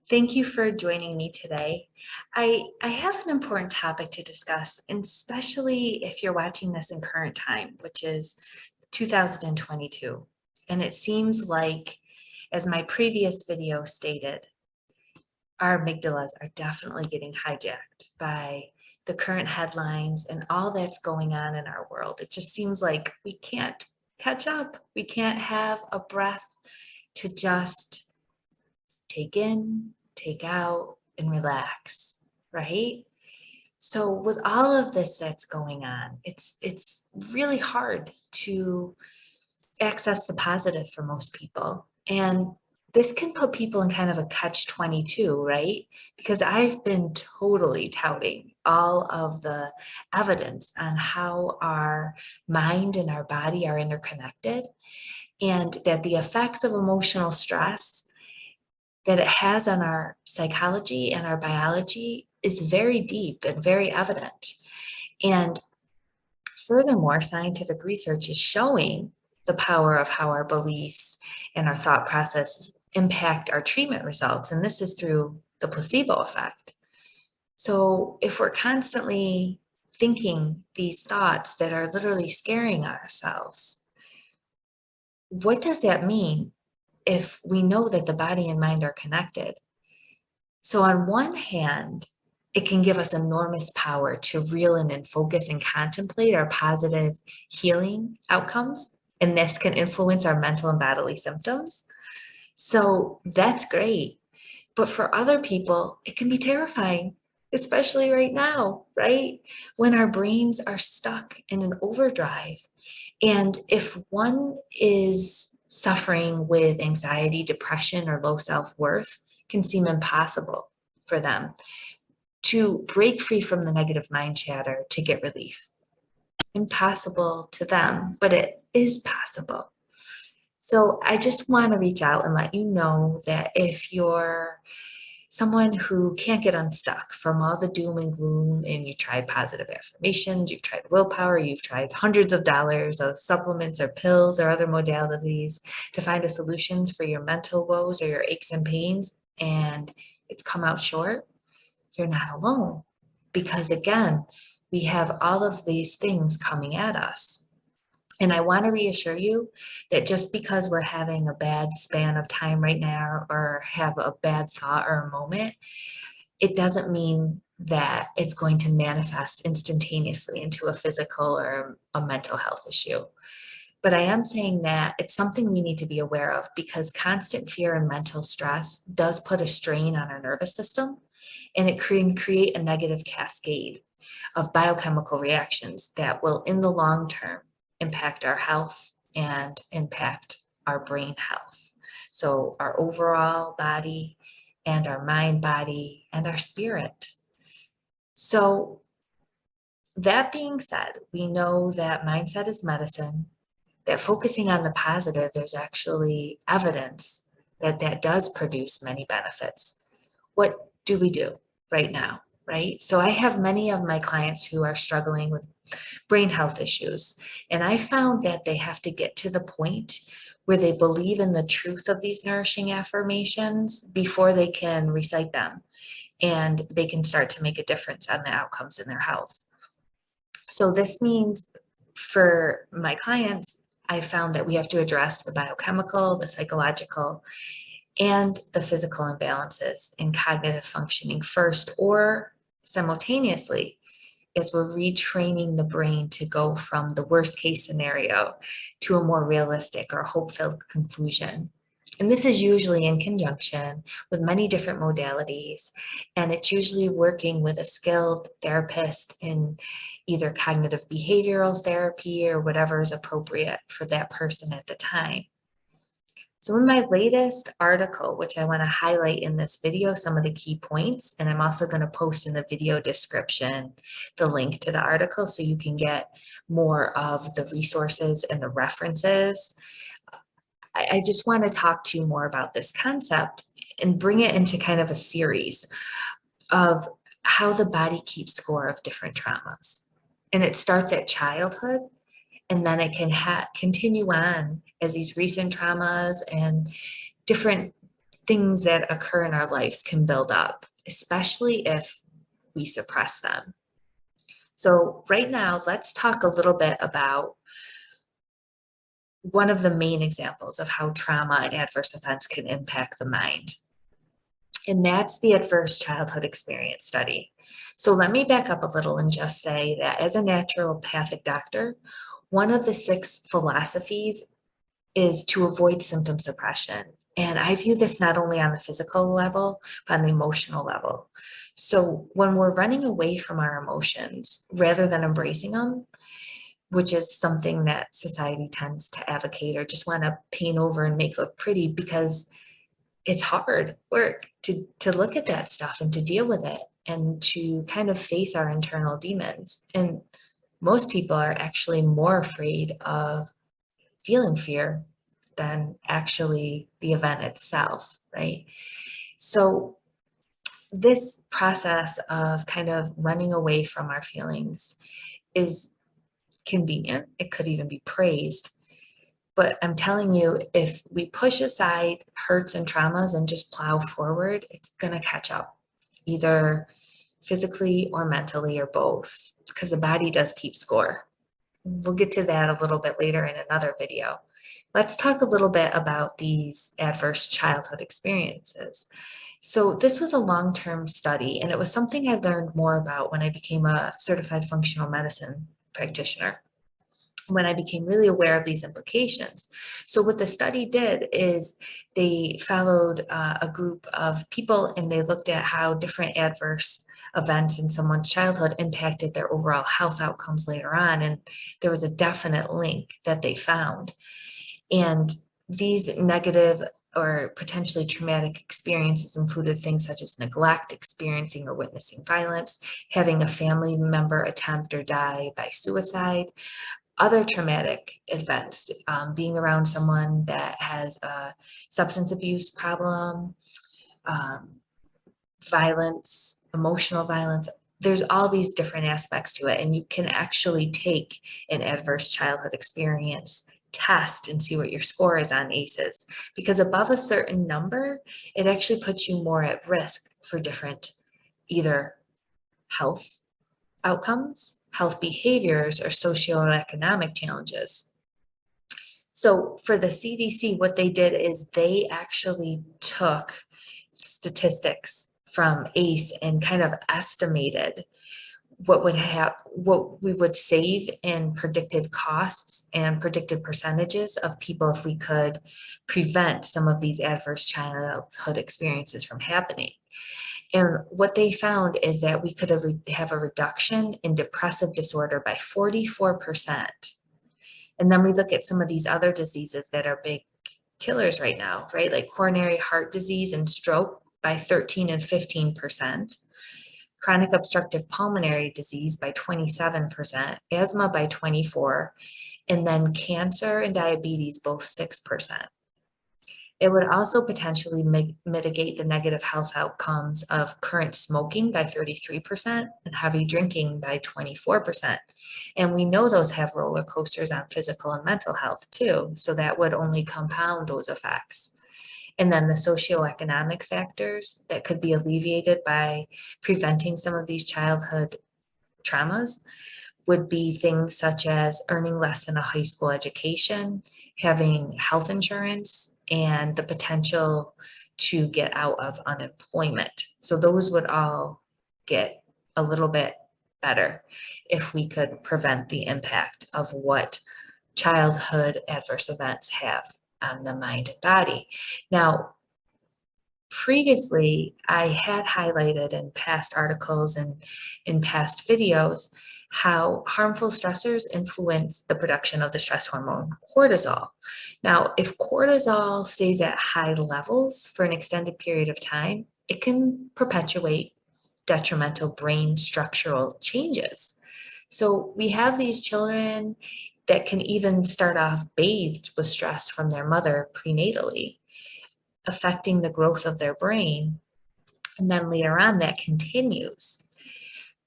Thank you for joining me today. I have an important topic to discuss, and especially if you're watching this in current time, which is 2022. And it seems like, as my previous video stated, our amygdalas are definitely getting hijacked by the current headlines and all that's going on in our world. It just seems like we can't catch up. We can't have a breath to just take in, take out, and relax, right? So with all of this that's going on, it's really hard to access the positive for most people. And this can put people in kind of a catch-22, right? Because I've been totally touting all of the evidence on how our mind and our body are interconnected, and that the effects of emotional stress that it has on our psychology and our biology is very deep and very evident. And furthermore, scientific research is showing the power of how our beliefs and our thought processes impact our treatment results. And this is through the placebo effect. So if we're constantly thinking these thoughts that are literally scaring ourselves, what does that mean if we know that the body and mind are connected? So on one hand, it can give us enormous power to reel in and focus and contemplate our positive healing outcomes. And this can influence our mental and bodily symptoms. So that's great. But for other people, it can be terrifying, especially right now, right? When our brains are stuck in an overdrive. And if one is suffering with anxiety, depression, or low self-worth, can seem impossible for them to break free from the negative mind chatter to get relief. Impossible to them, but it is possible. So I just want to reach out and let you know that if you're someone who can't get unstuck from all the doom and gloom, and you tried positive affirmations, you've tried willpower, you've tried hundreds of dollars of supplements or pills or other modalities to find a solutions for your mental woes or your aches and pains, and it's come out short, you're not alone. Because again, we have all of these things coming at us. And I want to reassure you that just because we're having a bad span of time right now or have a bad thought or a moment, it doesn't mean that it's going to manifest instantaneously into a physical or a mental health issue. But I am saying that it's something we need to be aware of, because constant fear and mental stress does put a strain on our nervous system, and it can create a negative cascade of biochemical reactions that will, in the long term, impact our health and impact our brain health. So our overall body and our mind body and our spirit. So that being said, we know that mindset is medicine, that focusing on the positive, there's actually evidence that that does produce many benefits. What do we do right now, right? So I have many of my clients who are struggling with brain health issues. And I found that they have to get to the point where they believe in the truth of these nourishing affirmations before they can recite them, and they can start to make a difference on the outcomes in their health. So this means for my clients, I found that we have to address the biochemical, the psychological, and the physical imbalances in cognitive functioning first, or simultaneously, as we're retraining the brain to go from the worst case scenario to a more realistic or hope-filled conclusion. And this is usually in conjunction with many different modalities, and it's usually working with a skilled therapist in either cognitive behavioral therapy or whatever is appropriate for that person at the time. So in my latest article, which I want to highlight in this video, some of the key points, and I'm also going to post in the video description the link to the article so you can get more of the resources and the references. I just want to talk to you more about this concept and bring it into kind of a series of how the body keeps score of different traumas. And it starts at childhood, and then it can continue on as these recent traumas and different things that occur in our lives can build up, especially if we suppress them. So right now, let's talk a little bit about one of the main examples of how trauma and adverse events can impact the mind. And that's the Adverse Childhood Experience Study. So let me back up a little and just say that as a naturopathic doctor, one of the 6 philosophies is to avoid symptom suppression. And I view this not only on the physical level, but on the emotional level. So when we're running away from our emotions rather than embracing them, which is something that society tends to advocate or just want to paint over and make look pretty, because it's hard work to look at that stuff and to deal with it and to kind of face our internal demons. And most people are actually more afraid of feeling fear than actually the event itself, right? So this process of kind of running away from our feelings is convenient. It could even be praised. But I'm telling you, if we push aside hurts and traumas and just plow forward, it's going to catch up, either physically or mentally or both, because the body does keep score. We'll get to that a little bit later in another video. Let's talk a little bit about these adverse childhood experiences. So this was a long-term study, and it was something I learned more about when I became a certified functional medicine practitioner, when I became really aware of these implications. So what the study did is they followed a group of people, and they looked at how different adverse events in someone's childhood impacted their overall health outcomes later on. And there was a definite link that they found. And these negative or potentially traumatic experiences included things such as neglect, experiencing or witnessing violence, having a family member attempt or die by suicide, other traumatic events, being around someone that has a substance abuse problem, violence, emotional violence. There's all these different aspects to it, and you can actually take an adverse childhood experience test and see what your score is on ACEs, because above a certain number, it actually puts you more at risk for different either health outcomes, health behaviors, or socioeconomic challenges. So for the CDC, what they did is they actually took statistics from ACE and kind of estimated what we would save in predicted costs and predicted percentages of people if we could prevent some of these adverse childhood experiences from happening. And what they found is that we could have a reduction in depressive disorder by 44%. And then we look at some of these other diseases that are big killers right now, right? Like coronary heart disease and stroke by 13 and 15%, chronic obstructive pulmonary disease by 27%, asthma by 24%, and then cancer and diabetes both 6%. It would also potentially mitigate the negative health outcomes of current smoking by 33% and heavy drinking by 24%. And we know those have roller coasters on physical and mental health too, so that would only compound those effects. And then the socioeconomic factors that could be alleviated by preventing some of these childhood traumas would be things such as earning less than a high school education, having health insurance, and the potential to get out of unemployment. So those would all get a little bit better if we could prevent the impact of what childhood adverse events have on the mind and body. Now, previously, I had highlighted in past articles and in past videos how harmful stressors influence the production of the stress hormone cortisol. Now, if cortisol stays at high levels for an extended period of time, it can perpetuate detrimental brain structural changes. So we have these children that can even start off bathed with stress from their mother prenatally, affecting the growth of their brain. And then later on, that continues.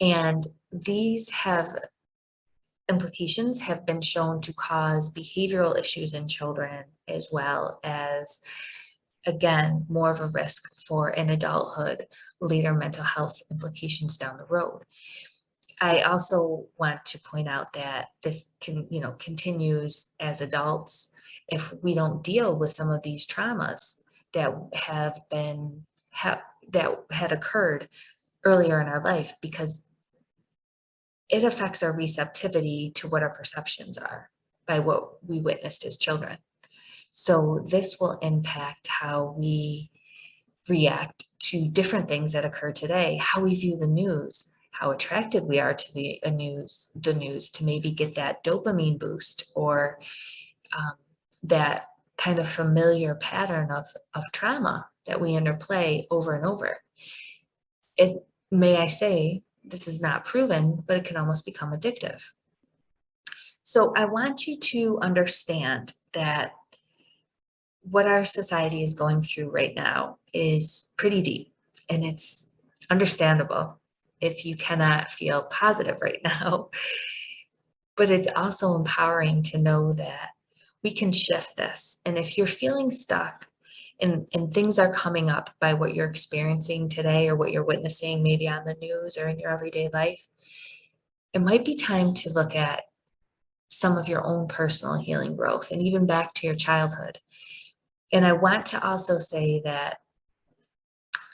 And these implications have been shown to cause behavioral issues in children, as well as again, more of a risk for in adulthood, later mental health implications down the road. I also want to point out that this can, continues as adults if we don't deal with some of these traumas that that had occurred earlier in our life, because it affects our receptivity to what our perceptions are by what we witnessed as children. So this will impact how we react to different things that occur today, how we view the news, how attracted we are to the news to maybe get that dopamine boost, or that kind of familiar pattern of trauma that we interplay over and over. It, may I say, this is not proven, but it can almost become addictive. So I want you to understand that what our society is going through right now is pretty deep, and it's understandable if you cannot feel positive right now. But it's also empowering to know that we can shift this. And if you're feeling stuck and things are coming up by what you're experiencing today or what you're witnessing maybe on the news or in your everyday life, it might be time to look at some of your own personal healing growth and even back to your childhood. And I want to also say that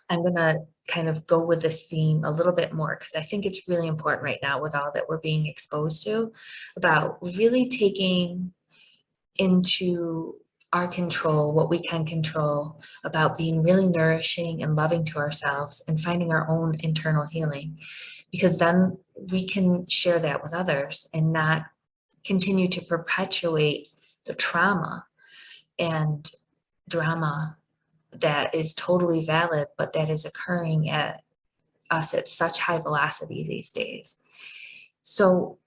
I'm going to kind of go with this theme a little bit more, because I think it's really important right now with all that we're being exposed to, about really taking into our control what we can control, about being really nourishing and loving to ourselves and finding our own internal healing, because then we can share that with others and not continue to perpetuate the trauma and drama that is totally valid, but that is occurring at us at such high velocity these days. So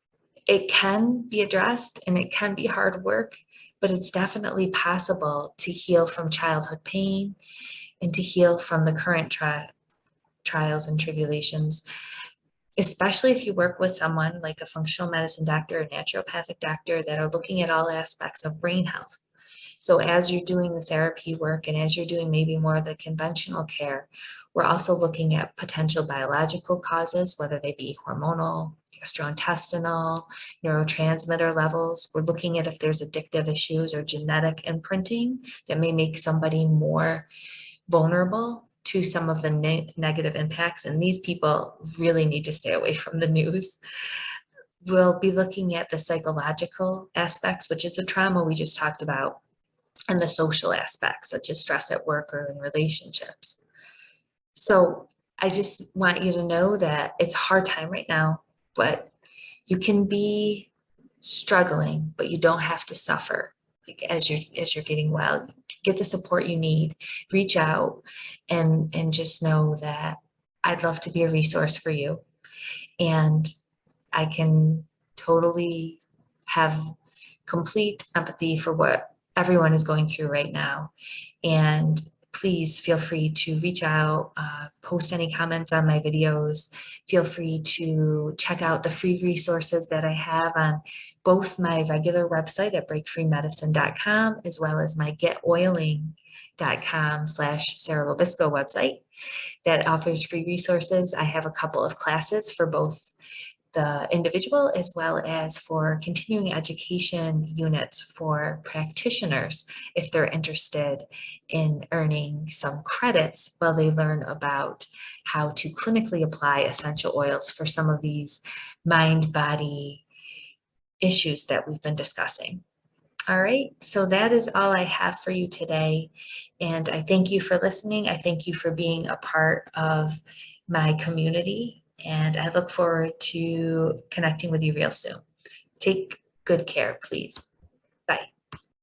it can be addressed and it can be hard work, but it's definitely possible to heal from childhood pain and to heal from the current trials and tribulations, especially if you work with someone like a functional medicine doctor or naturopathic doctor that are looking at all aspects of brain health. So as you're doing the therapy work and as you're doing maybe more of the conventional care, we're also looking at potential biological causes, whether they be hormonal, gastrointestinal, neurotransmitter levels. We're looking at if there's addictive issues or genetic imprinting that may make somebody more vulnerable to some of the negative impacts. And these people really need to stay away from the news. We'll be looking at the psychological aspects, which is the trauma we just talked about, and the social aspects, such as stress at work or in relationships. So I just want you to know that it's a hard time right now, but you can be struggling, but you don't have to suffer. Like as you're getting well, get the support you need, reach out, and just know that I'd love to be a resource for you. And I can totally have complete empathy for what everyone is going through right now. And please feel free to reach out, post any comments on my videos. Feel free to check out the free resources that I have on both my regular website at breakfreemedicine.com, as well as my getoiling.com/Sarah Lobisco website that offers free resources. I have a couple of classes for both the individual as well as for continuing education units for practitioners if they're interested in earning some credits while they learn about how to clinically apply essential oils for some of these mind-body issues that we've been discussing. All right, so that is all I have for you today. And I thank you for listening. I thank you for being a part of my community. And I look forward to connecting with you real soon. Take good care, please.